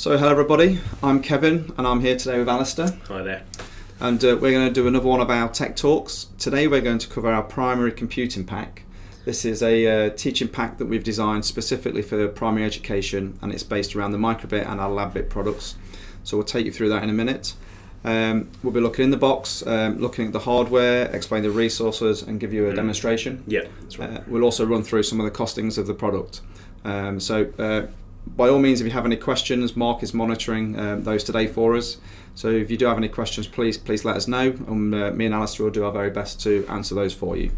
So hello everybody, I'm Kevin and I'm here today with Alasdair. Hi there. And we're going to do another one of our tech talks. Today we're going to cover our primary computing pack. This is a teaching pack that we've designed specifically for primary education, and it's based around the Microbit and our LabBit products. So we'll take you through that in a minute. We'll be looking in the box, looking at the hardware, explain the resources and give you a demonstration. Yeah, that's right. We'll also run through some of the costings of the product. By all means, if you have any questions, Mark is monitoring those today for us. So if you do have any questions, please let us know, and me and Alasdair will do our very best to answer those for you.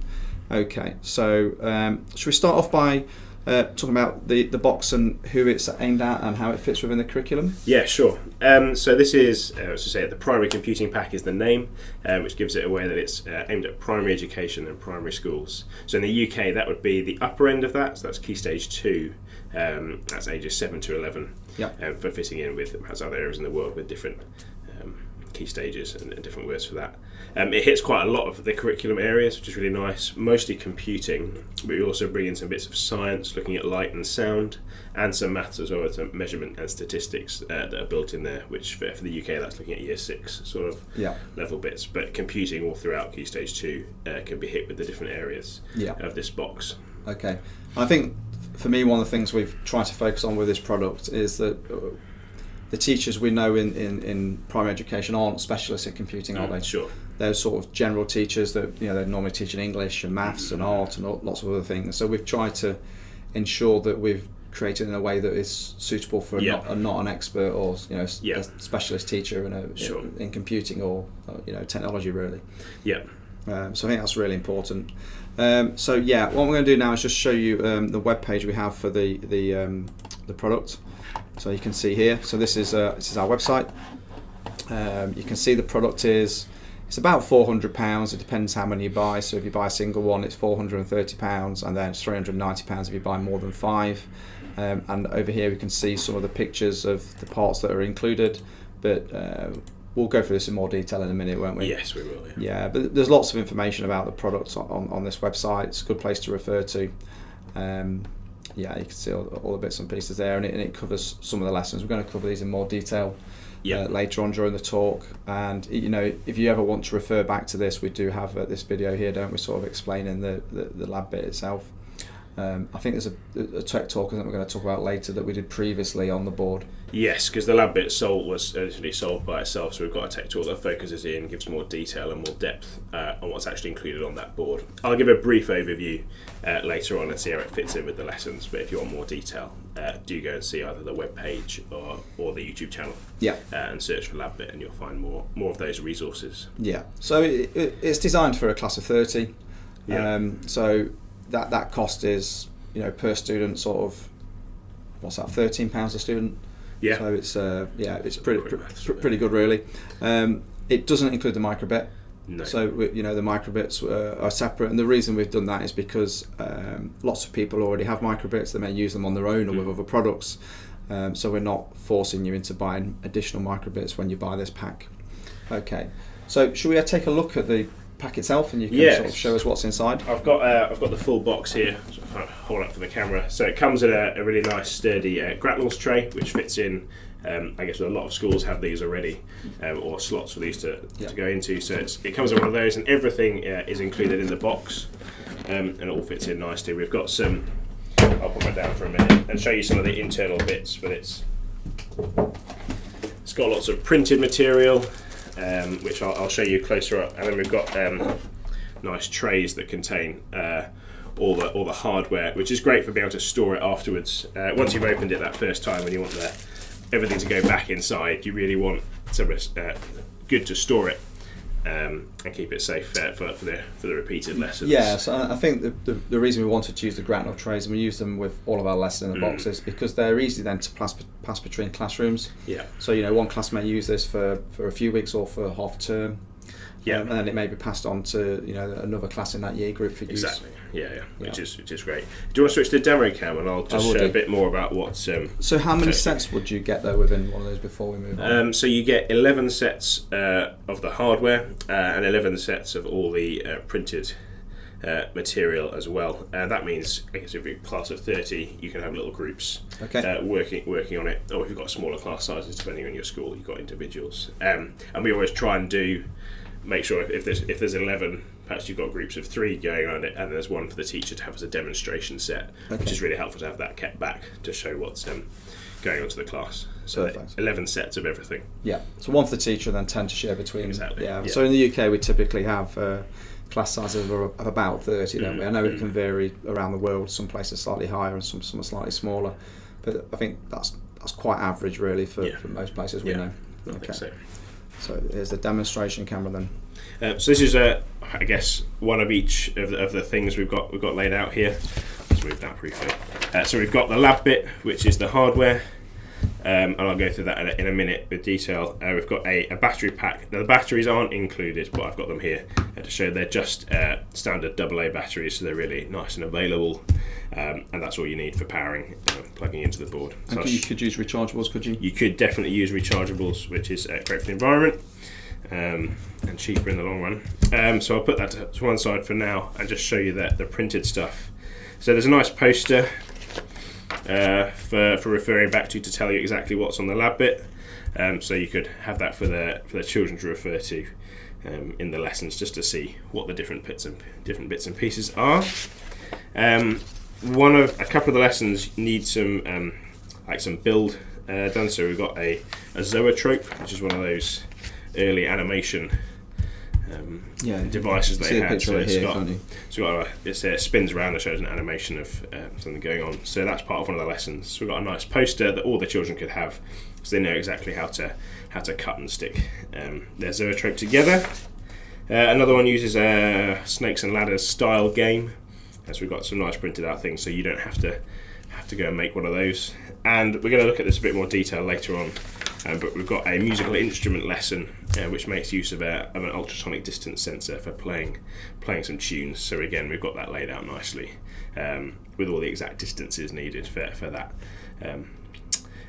Okay, so should we start off by talking about the box and who it's aimed at and how it fits within the curriculum? Yeah, sure. So this is, as I say, the Primary Computing Pack is the name, which gives it away that it's aimed at primary education and primary schools. So in the UK, that would be the upper end of that, so that's Key Stage 2. That's ages 7 to 11, Yep. For fitting in with perhaps other areas in the world with different key stages and different words for that. It hits quite a lot of the curriculum areas, which is really nice, mostly computing, but we also bring in some bits of science, looking at light and sound, and some maths as well as some measurement and statistics that are built in there, which for the UK that's looking at year 6 sort of level bits, but computing all throughout Key Stage 2 can be hit with the different areas of this box. Okay, I think for me one of the things we've tried to focus on with this product is that the teachers we know in primary education aren't specialists in computing, are they? Sure. They're sort of general teachers that they're normally teaching English and maths and art and lots of other things. So we've tried to ensure that we've created in a way that is suitable for not an expert or a specialist teacher in computing or technology really. Yeah. So I think that's really important. What we're going to do now is just show you the web page we have for the product. So you can see here. So this is our website. You can see the product it's about £400. It depends how many you buy. So if you buy a single one, it's £430, and then it's £390 if you buy more than 5. And over here we can see some of the pictures of the parts that are included. But we'll go through this in more detail in a minute, won't we? Yes, we will. Yeah, but there's lots of information about the products on this website. It's a good place to refer to. You can see all the bits and pieces there, and it covers some of the lessons. We're going to cover these in more detail later on during the talk. And if you ever want to refer back to this, we do have this video here, don't we, sort of explaining the lab bit itself. I think there's a tech talk that we're going to talk about later that we did previously on the board. Yes, because the lab bit was initially sold by itself, so we've got a tech talk that focuses in, gives more detail and more depth on what's actually included on that board. I'll give a brief overview later on and see how it fits in with the lessons, but if you want more detail, do go and see either the web page or the YouTube channel. And search for LabBit and you'll find more of those resources. Yeah, so it's designed for a class of 30. So that cost is per student sort of what's that, £13 a student. So it's pretty good really. It doesn't include the Microbit. No. So the Microbits are separate, and the reason we've done that is because lots of people already have Microbits. They may use them on their own or with other products. So we're not forcing you into buying additional Microbits when you buy this pack. Okay. So should we take a look at the pack itself, and you can sort of show us what's inside? I've got the full box here. So I'll hold up for the camera. So it comes in a really nice sturdy grapnels tray, which fits in. I guess a lot of schools have these already, or slots for these to go into. So it comes in one of those, and everything is included in the box, and it all fits in nicely. We've got some. I'll put that down for a minute and show you some of the internal bits. But it's got lots of printed material. Which I'll show you closer up, and then we've got nice trays that contain all the hardware, which is great for being able to store it afterwards. Once you've opened it that first time and you want everything to go back inside, you really want somewhere good to store it and keep it safe for the repeated lessons. Yeah, so I think the reason we wanted to use the granule trays, and we use them with all of our lessons in the boxes, because they're easy then to pass between classrooms. Yeah. So one class may use this for a few weeks or for half term. And then it may be passed on to another class in that year group for use. Exactly. Yeah. Which is great. Do you want to switch to the demo cam, and I'll just show a bit more about what's. So how many sets would you get though within one of those before we move on? So you get 11 sets of the hardware and 11 sets of all the printed material as well. That means, I guess, if you're a class of 30, you can have little groups working on it, or if you've got smaller class sizes, depending on your school, you've got individuals. And we always try and make sure if there's 11, perhaps you've got groups of 3 going around it, and there's one for the teacher to have as a demonstration set, which is really helpful to have that kept back to show what's going on to the class. So 11 sets of everything. Yeah, so one for the teacher and then 10 to share between. Exactly. Yeah. So in the UK we typically have class sizes of about 30, don't we? I know it can vary around the world. Some places slightly higher and some are slightly smaller, but I think that's quite average really for most places we know. I think so. So here's the demonstration camera then. So this is, I guess, one of each of the things we've got laid out here. Let's move that briefly. So we've got the lab bit, which is the hardware, and I'll go through that in a minute with detail. We've got a battery pack. Now the batteries aren't included, but I've got them here to show they're just standard AA batteries, so they're really nice and available, and that's all you need for powering, plugging into the board. And you could use rechargeables, could you? You could definitely use rechargeables, which is great for the environment. And cheaper in the long run. So I'll put that to one side for now and just show you the printed stuff. So there's a nice poster for referring back to tell you exactly what's on the lab bit. So you could have that for the children to refer to in the lessons, just to see what the different bits and pieces are. A couple of the lessons need some build done. So we've got a zoetrope, which is one of those early animation devices they had. So it spins around and shows an animation of something going on. So that's part of one of the lessons. So we've got a nice poster that all the children could have, so they know exactly how to cut and stick their zoetrope together. Another one uses a snakes and ladders style game. So we've got some nice printed out things, so you don't have to go and make one of those. And we're going to look at this a bit more detail later on. But we've got a musical instrument lesson which makes use of an ultrasonic distance sensor for playing some tunes. So again, we've got that laid out nicely with all the exact distances needed for that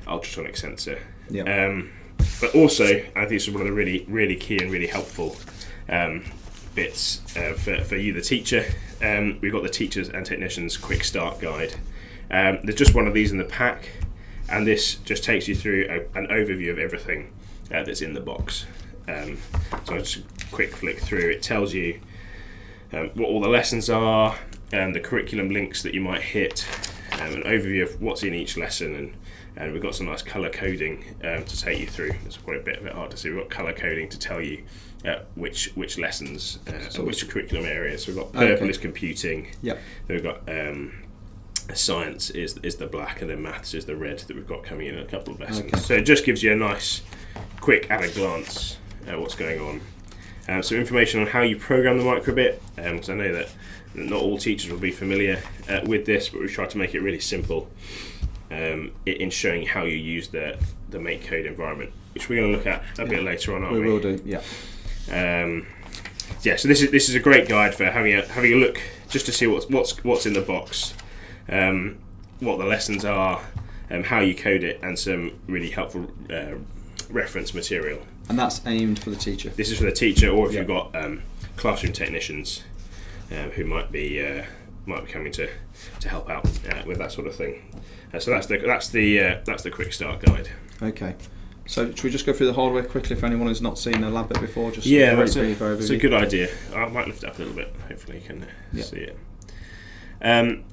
ultrasonic sensor. But also, I think this is one of the really, really key and really helpful bits for you, the teacher. We've got the Teachers and Technicians Quick Start Guide. There's just one of these in the pack. And this just takes you through an overview of everything that's in the box. So I'll just quick flick through. It tells you what all the lessons are, the curriculum links that you might hit, an overview of what's in each lesson, and we've got some nice colour coding to take you through. It's quite a bit hard to see. We've got colour coding to tell you which lessons, which curriculum areas. So we've got purple is computing. Then we've got science is the black, and then maths is the red that we've got coming in a couple of lessons. So it just gives you a nice quick at a glance what's going on. So information on how you program the microbit, because I know that not all teachers will be familiar with this, but we've tried to make it really simple in showing you how you use the make code environment, which we're going to look at a bit later on, aren't we? We will do, so this is a great guide for having a look just to see what's in the box. What the lessons are, how you code it, and some really helpful reference material. And that's aimed for the teacher? This is for the teacher, or if you've got classroom technicians who might be coming to help out with that sort of thing. So that's the quick start guide. Okay. So should we just go through the hardware quickly for anyone who's not seen the lab bit before? Just that's a good idea. I might lift it up a little bit. Hopefully you can see it.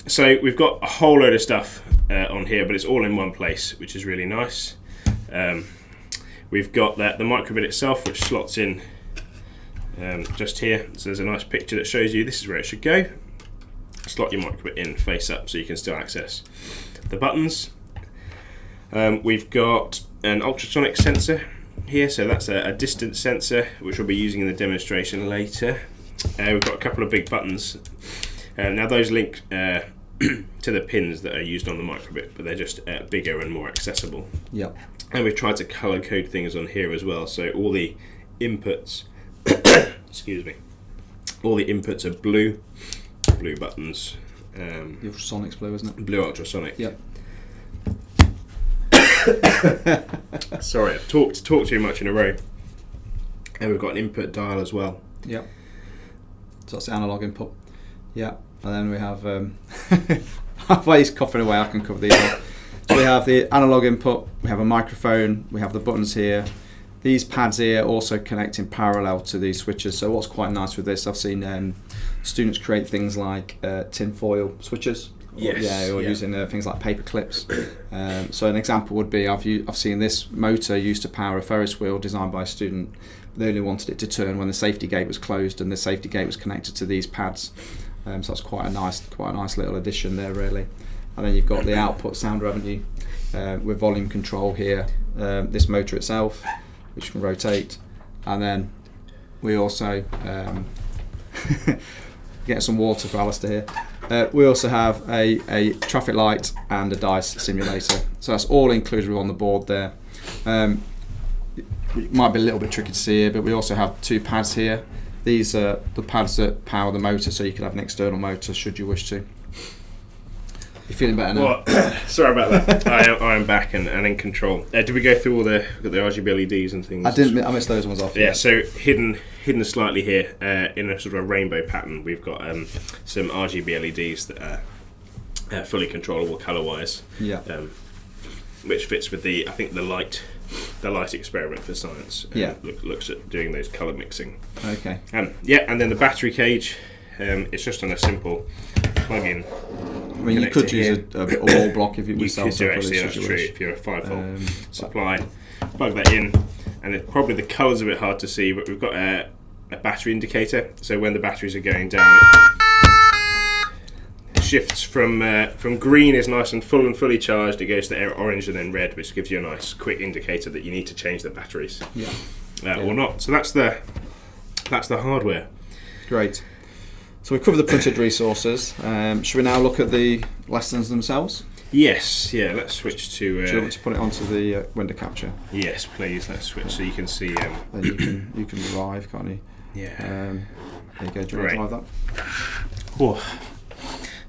So we've got a whole load of stuff on here, but it's all in one place, which is really nice. We've got the microbit itself, which slots in just here. So there's a nice picture that shows you this is where it should go. Slot your microbit in face up so you can still access the buttons. We've got an ultrasonic sensor here, so that's a distance sensor, which we'll be using in the demonstration later. We've got a couple of big buttons. Now those link to the pins that are used on the microbit, but they're just bigger and more accessible. And we've tried to colour code things on here as well, so all the inputs excuse me, all the inputs are blue buttons. The ultrasonic's blue, isn't it? Blue ultrasonic. Sorry, I've talked too much in a row. And we've got an input dial as well. So that's the analog input. Yeah, and then we have, while he's coughing away, I can cover these up. So we have the analog input, we have a microphone, we have the buttons here. These pads here also connect in parallel to these switches. So what's quite nice with this, I've seen students create things like tinfoil switches. Yes. Or using things like paper clips. So an example would be, I've seen this motor used to power a Ferris wheel designed by a student. They only wanted it to turn when the safety gate was closed, and the safety gate was connected to these pads. So that's quite a nice little addition there, really. And then you've got the output sounder, haven't you? With volume control here. This motor itself, which can rotate, and then we also get some water for Alasdair here. We also have a traffic light and a dice simulator. So that's all included on the board there. It might be a little bit tricky to see here, but we also have two pads here. These are the pads that power the motor, so you can have an external motor should you wish to. You feeling better now? Well, sorry about that. I am back and in control. Did we go through all the RGB LEDs and things? I missed those ones off. Yeah, so hidden slightly here in a sort of a rainbow pattern, we've got some RGB LEDs that are fully controllable colour-wise. Yeah. Which fits with the light experiment for science. Looks at doing those colour mixing. Okay. And then the battery cage. It's just on a simple plug-in. I mean, you could use a wall block if it was You could do actually, that's true. If you're a 5-volt supply, plug that in, and probably the colour's a bit hard to see, but we've got a battery indicator. So when the batteries are going down, it shifts from green is nice and full and fully charged. It goes to orange and then red, which gives you a nice quick indicator that you need to change the batteries, or not. So that's the hardware. Great. So we've covered the printed resources. Should we now look at the lessons themselves? Yes, yeah, let's switch to... Do you want me to put it onto the window capture? Yes, please, let's switch so you can see... Then you can drive, can't you? Yeah. There you go, do you want to drive that? Whoa.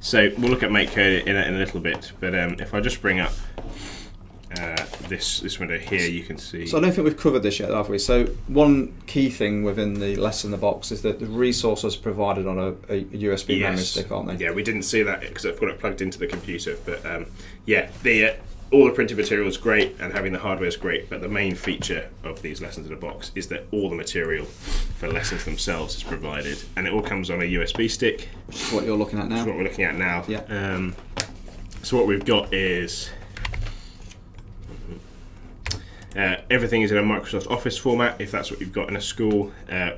So we'll look at MakeCode in a little bit, but if I just bring up this window here, you can see... So I don't think we've covered this yet, have we? So one key thing within the lesson in the box is that the resources are provided on a USB memory stick, aren't they? Yeah, we didn't see that because I've got it plugged into the computer, but all the printed material is great and having the hardware is great, but the main feature of these lessons in a box is that all the material for lessons themselves is provided, and it all comes on a USB stick. Which is what you're looking at now. Which is what we're looking at now. Yeah. So what we've got is everything is in a Microsoft Office format if that's what you've got in a school,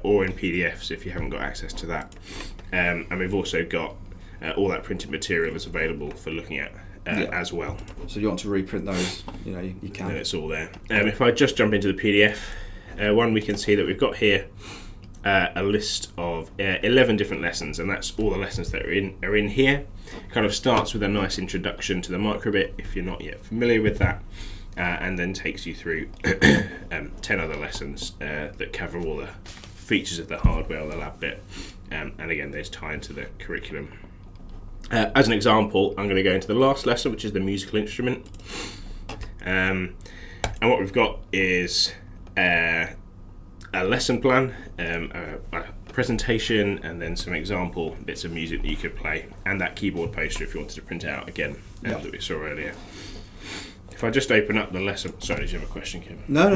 or in PDFs if you haven't got access to that. And we've also got all that printed material is available for looking at as well. So if you want to reprint those, you can. And it's all there. If I just jump into the PDF one, we can see that we've got here a list of 11 different lessons, and that's all the lessons that are in here. It kind of starts with a nice introduction to the Microbit if you're not yet familiar with that. And then takes you through 10 other lessons that cover all the features of the hardware or the lab bit, and again those tie into the curriculum. As an example, I'm going to go into the last lesson, which is the musical instrument, and what we've got is a lesson plan, a presentation, and then some example bits of music that you could play, and that keyboard poster if you wanted to print it out again that we saw earlier. If I just open up the lesson... Sorry, did you have a question, Kevin? No.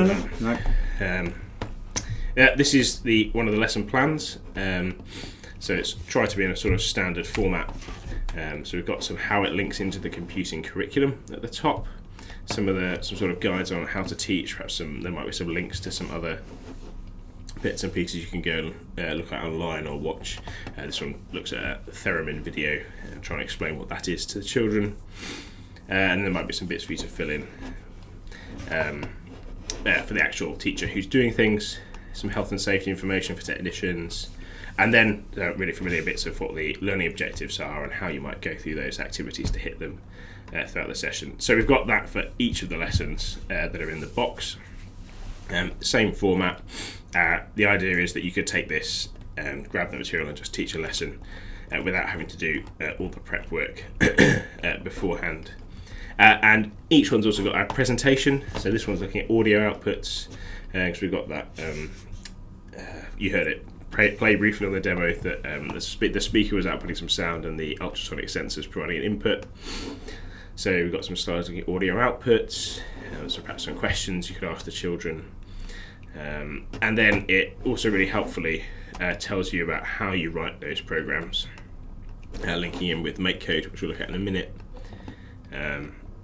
This is one of the lesson plans. So it's tried to be in a sort of standard format. So we've got some how it links into the computing curriculum at the top. Some sort of guides on how to teach. Perhaps there might be some links to some other bits and pieces you can go and look at online or watch. This one looks at a theremin video and trying to explain what that is to the children. And there might be some bits for you to fill in for the actual teacher who's doing things, some health and safety information for technicians, and then really familiar bits of what the learning objectives are and how you might go through those activities to hit them throughout the session. So we've got that for each of the lessons that are in the box. Same format. The idea is that you could take this and grab the material and just teach a lesson without having to do all the prep work beforehand. And each one's also got a presentation. So this one's looking at audio outputs, because we've got that. You heard it play briefly on the demo that the speaker was outputting some sound and the ultrasonic sensors providing an input. So we've got some slides looking at audio outputs, so perhaps some questions you could ask the children. And then it also really helpfully tells you about how you write those programs, linking in with MakeCode, which we'll look at in a minute.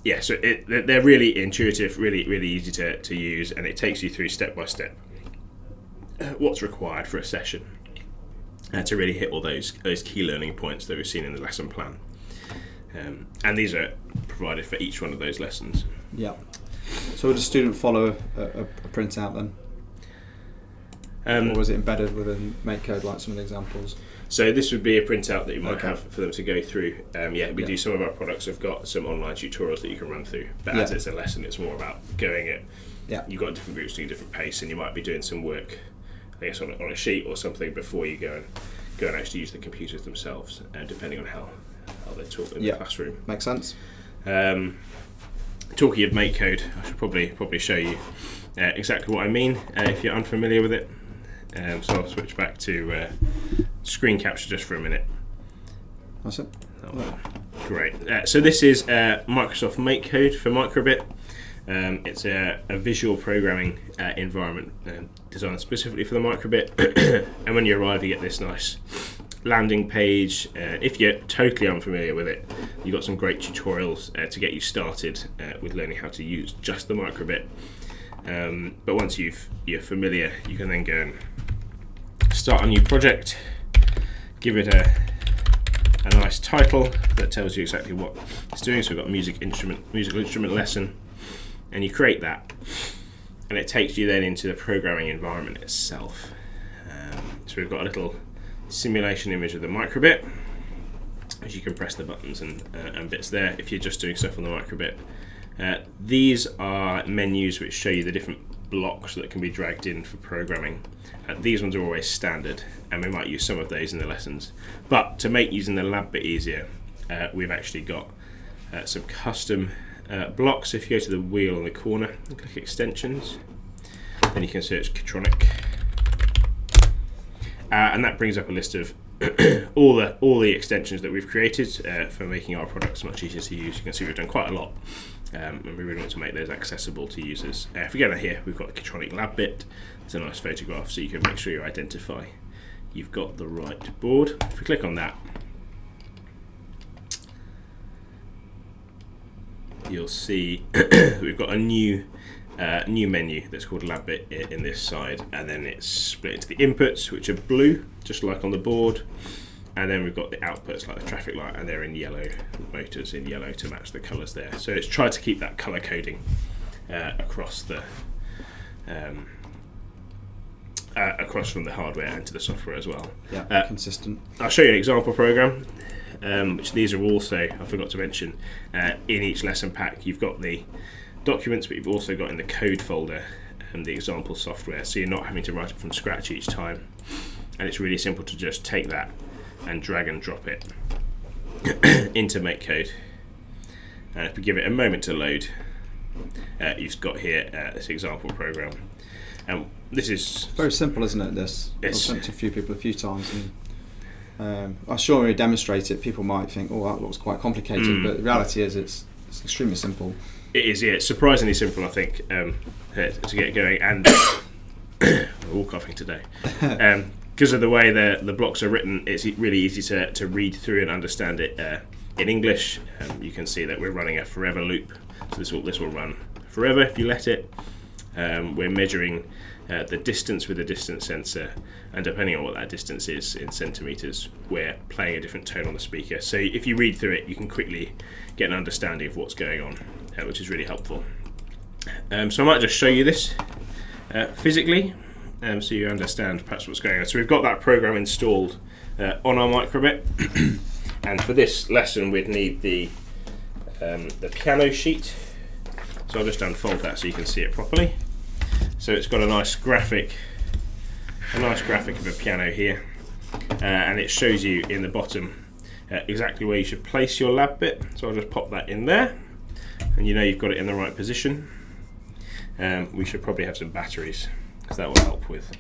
Yeah, so they're really intuitive, really easy to use, and it takes you through step by step what's required for a session to really hit all those key learning points that we've seen in the lesson plan. And these are provided for each one of those lessons. Yeah. So would a student follow a printout then? Or was it embedded within MakeCode like some of the examples? So this would be a printout that you might have for them to go through. We do some of our products have got some online tutorials that you can run through, but as it's a lesson, it's more about going it. Yeah. You've got different groups doing different pace, and you might be doing some work, I guess, on a sheet or something before you go and actually use the computers themselves, depending on how they talk in the classroom. Makes sense. Talking of MakeCode, I should probably show you exactly what I mean if you're unfamiliar with it. So I'll switch back to screen capture just for a minute. That's it. Oh, great. So this is Microsoft MakeCode for Microbit. It's a visual programming environment designed specifically for the Microbit. And when you arrive, you get this nice landing page. If you're totally unfamiliar with it, you've got some great tutorials to get you started with learning how to use just the Microbit. But once you're familiar, you can then go and start a new project, give it a nice title that tells you exactly what it's doing. So we've got musical instrument lesson, and you create that, and it takes you then into the programming environment itself. So we've got a little simulation image of the Microbit, as you can press the buttons and bits there if you're just doing stuff on the Microbit. These are menus which show you the different blocks that can be dragged in for programming. These ones are always standard, and we might use some of those in the lessons. But to make using the lab bit easier, we've actually got some custom blocks. If you go to the wheel on the corner and click extensions, then you can search Kitronik, and that brings up a list of all the extensions that we've created for making our products much easier to use. You can see we've done quite a lot, and we really want to make those accessible to users. If we go down here, we've got the Kitronik lab bit. It's a nice photograph, so you can make sure you identify you've got the right board. If we click on that, you'll see we've got a new menu that's called lab bit in this side, and then it's split into the inputs, which are blue, just like on the board, and then we've got the outputs like the traffic light, and they're in yellow, motors in yellow to match the colours there. So it's tried to keep that colour coding across from the hardware and to the software as well. Yeah, consistent. I'll show you an example program, which these are also, I forgot to mention, in each lesson pack you've got the documents, but you've also got in the code folder the example software, so you're not having to write it from scratch each time, and it's really simple to just take that and drag and drop it into MakeCode. And if we give it a moment to load, you've got here this example program, and this is very simple, isn't it? This I've sent to a few people a few times, and I'm sure when we demonstrate it, people might think, "Oh, that looks quite complicated," but the reality is, it's extremely simple. It is, yeah. It's surprisingly simple, I think, to get going, and we're all coughing today. Because of the way the blocks are written, it's really easy to read through and understand it in English. You can see that we're running a forever loop, so this will run forever if you let it. We're measuring the distance with a distance sensor, and depending on what that distance is in centimetres, we're playing a different tone on the speaker. So if you read through it, you can quickly get an understanding of what's going on, which is really helpful. So I might just show you this physically, so you understand perhaps what's going on. So we've got that program installed on our Microbit, and for this lesson we'd need the piano sheet. So I'll just unfold that so you can see it properly. So it's got a nice graphic of a piano here, and it shows you in the bottom exactly where you should place your lab bit. So I'll just pop that in there, and you know you've got it in the right position. We should probably have some batteries, because that will help with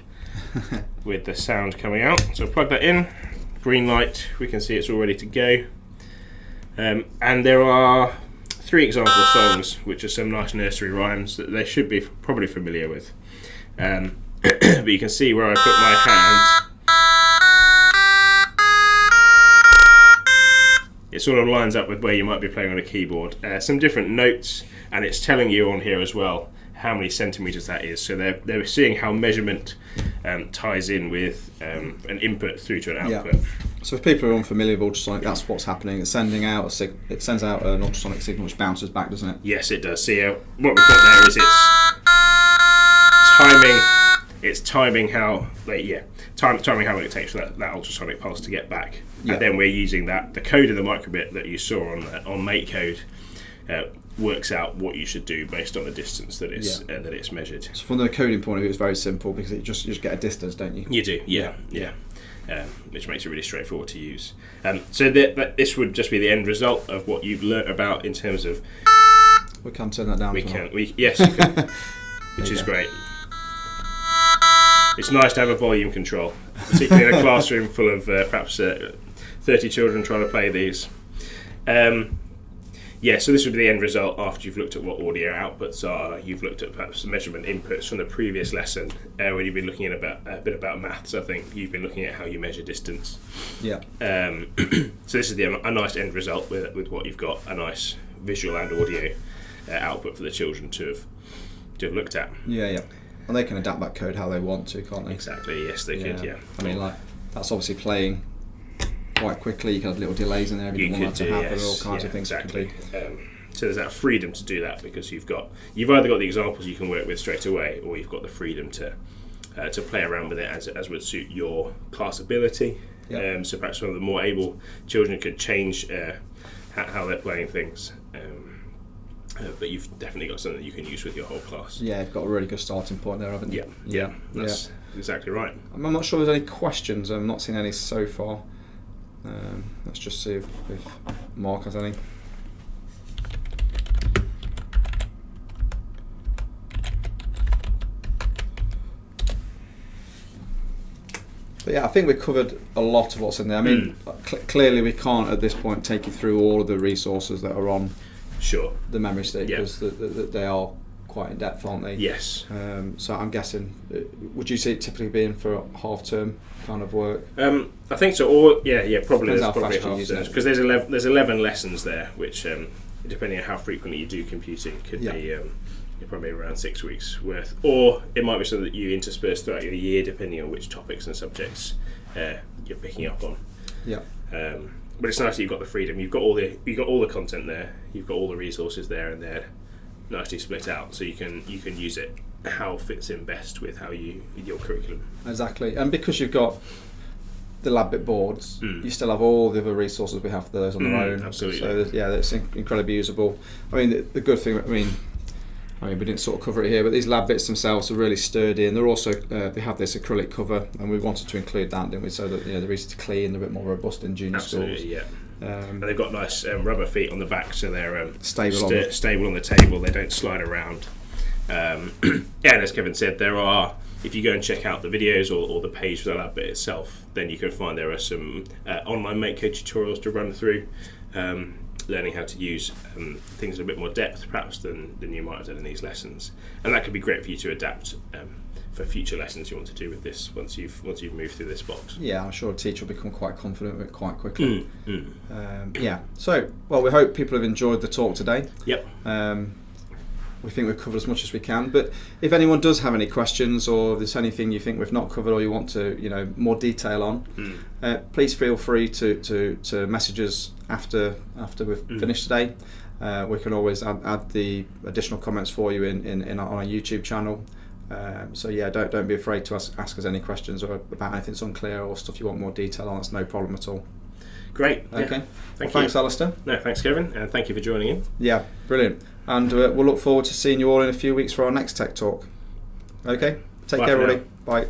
with the sound coming out. So plug that in, green light, we can see it's all ready to go. And there are 3 example songs, which are some nice nursery rhymes that they should be probably familiar with. But you can see where I put my hand, it sort of lines up with where you might be playing on a keyboard. Some different notes, and it's telling you on here as well how many centimetres that is. So they're seeing how measurement ties in with an input through to an output. Yeah. So if people are unfamiliar with ultrasonic, that's what's happening. It's sending out it sends out an ultrasonic signal which bounces back, doesn't it? Yes, it does. See, what we've got there is it's timing how, timing how long it takes for that ultrasonic pulse to get back. Yeah. And then we're using the code of the microbit that you saw on MateCode works out what you should do based on the distance that it's measured. So from the coding point of view, it's very simple because you just get a distance, don't you? You do, yeah. Which makes it really straightforward to use. So this would just be the end result of what you've learnt about in terms of. We can turn that down. Yes, you can, which is great. It's nice to have a volume control, particularly in a classroom full of perhaps 30 children trying to play these. So this would be the end result after you've looked at what audio outputs are. You've looked at perhaps the measurement inputs from the previous lesson, when you've been looking at a bit about maths. I think you've been looking at how you measure distance. Yeah. So this is a nice end result with what you've got, a nice visual and audio output for the children to have looked at. Yeah. And they can adapt that code how they want to, can't they? Exactly. Yes, they could. Yeah. I mean, that's obviously playing quite quickly. You can have little delays in there if you want that to happen. All kinds of things. Exactly. So there's that freedom to do that because you've either got the examples you can work with straight away, or you've got the freedom to play around with it as would suit your class ability. Yep. So perhaps some of the more able children could change how they're playing things. But you've definitely got something that you can use with your whole class. Yeah, you've got a really good starting point there, haven't you? Yeah, that's exactly right. I'm not sure there's any questions. I've not seen any so far. Let's just see if Mark has any. But yeah, I think we've covered a lot of what's in there. I mean, clearly we can't at this point take you through all of the resources that are on the memory stick because they are quite in depth, aren't they? Yes. So I'm guessing, would you see it typically being for a half-term kind of work? I think so. Or probably Depends there's how probably fast you use it. because there's 11 lessons there, which depending on how frequently you do computing could be probably around 6 weeks worth, or it might be something that you intersperse throughout your year, depending on which topics and subjects you're picking up on. Yeah. But it's nice that you've got the freedom. You've got all the content there. You've got all the resources there, and they're nicely split out, so you can use it how it fits in best with your curriculum. Exactly, and because you've got the LabBit boards, you still have all the other resources we have for those on their own. Absolutely. So it's incredibly usable. I mean, the good thing. I mean, we didn't sort of cover it here, but these LabBits themselves are really sturdy, and they're also they have this acrylic cover, and we wanted to include that, didn't we? So that they're easy to clean, they're a bit more robust in junior schools. Yeah. And they've got nice rubber feet on the back, so they're stable on the table. They don't slide around. And as Kevin said, there are. If you go and check out the videos or the page for the LabBit itself, then you can find there are some online MateCode tutorials to run through. Learning how to use things in a bit more depth perhaps than you might have done in these lessons, and that could be great for you to adapt for future lessons you want to do with this once you've moved through this box. Yeah, I'm sure a teacher will become quite confident with it quite quickly. So we hope people have enjoyed the talk today. Yep. We think we've covered as much as we can, but if anyone does have any questions, or if there's anything you think we've not covered or you want to more detail on, please feel free to message us after we've finished today. We can always add the additional comments for you on our YouTube channel. Don't be afraid to ask us any questions or about anything that's unclear or stuff you want more detail on. That's no problem at all. Great. Okay. Yeah. Thanks, Alasdair. No, thanks, Kevin, and thank you for joining in. Yeah, brilliant. And we'll look forward to seeing you all in a few weeks for our next Tech Talk. Okay. Take care, everybody. Bye.